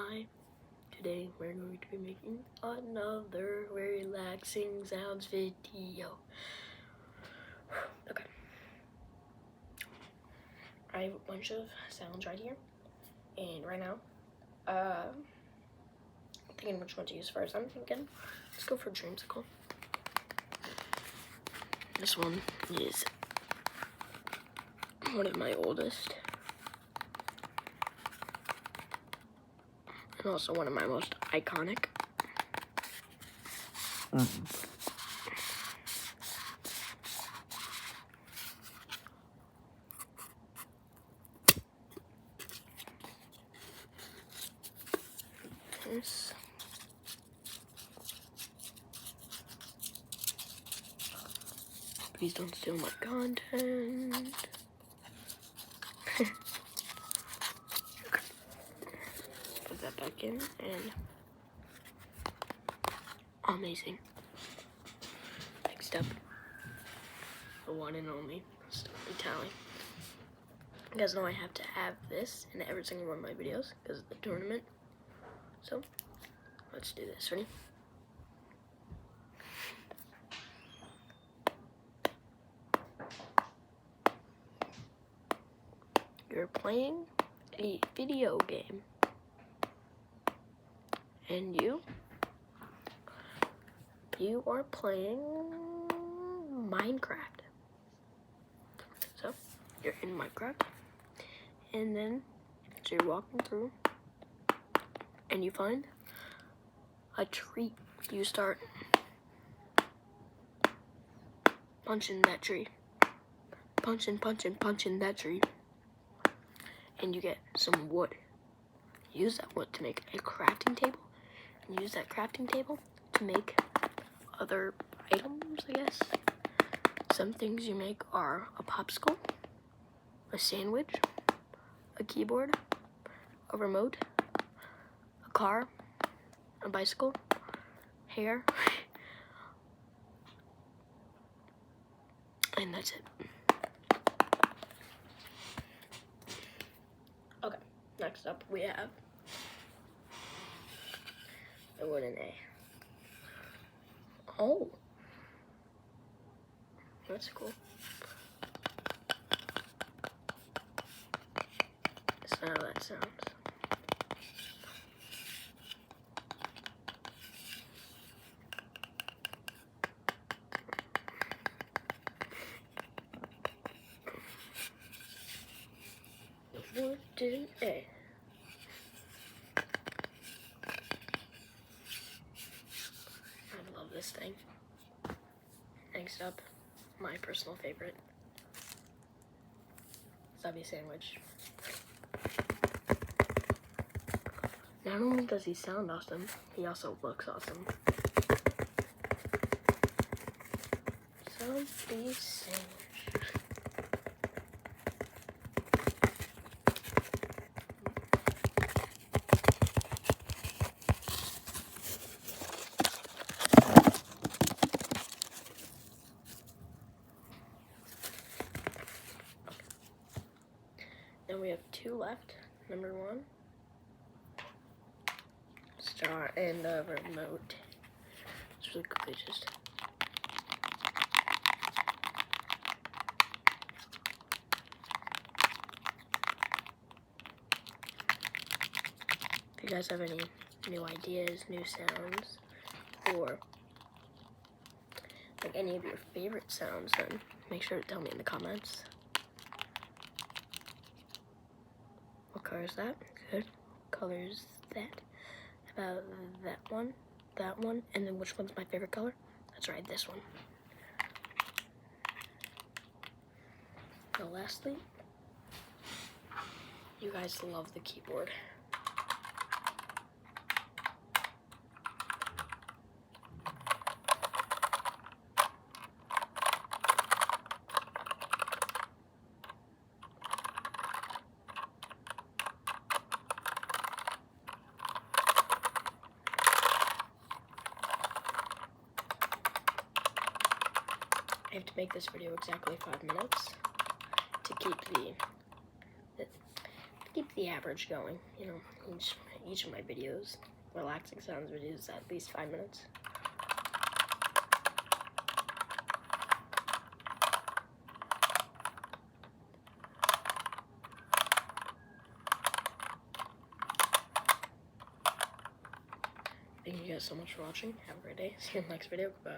Hi, today we're going to be making another relaxing sounds video. Okay. I have a bunch of sounds right here, and right now, I'm thinking which one to use first. I'm thinking, let's go for Dreamsicle. This one is one of my oldest, and also one of my most iconic. This. Please don't steal my content. Put that back in, and amazing. Next up, the one and only Storytelling. You guys know I have to have this in every single one of my videos because of the tournament. So, let's do this. Ready? You're playing a video game, and you are playing Minecraft. So, you're in Minecraft, and then so you're walking through, and you find a tree. You start punching that tree. Punching that tree. And you get some wood. Use that wood to make a crafting table. And use that crafting table to make other items, I guess. Some things you make are a popsicle, a sandwich, a keyboard, a remote, a car, a bicycle, hair, and that's it. Okay, next up we have the wooden A. Oh, that's cool. That's not how that sounds. Wooden A. I love this thing. Next up, my personal favorite, Subby Sandwich. Not only does he sound awesome, he also looks awesome. Subby Sandwich. Then we have two left. Number one, star and the remote. It's really quickly just. If you guys have any new ideas, new sounds, or like any of your favorite sounds, then make sure to tell me in the comments. What color is that? Good. What color is that? About that one, and then which one's my favorite color? That's right, this one. Now lastly, you guys love the keyboard. I have to make this video exactly 5 minutes to keep keep the average going. You know, each of my videos, relaxing sounds videos, at least 5 minutes. Thank you guys so much for watching. Have a great day. See you in the next video. Bye.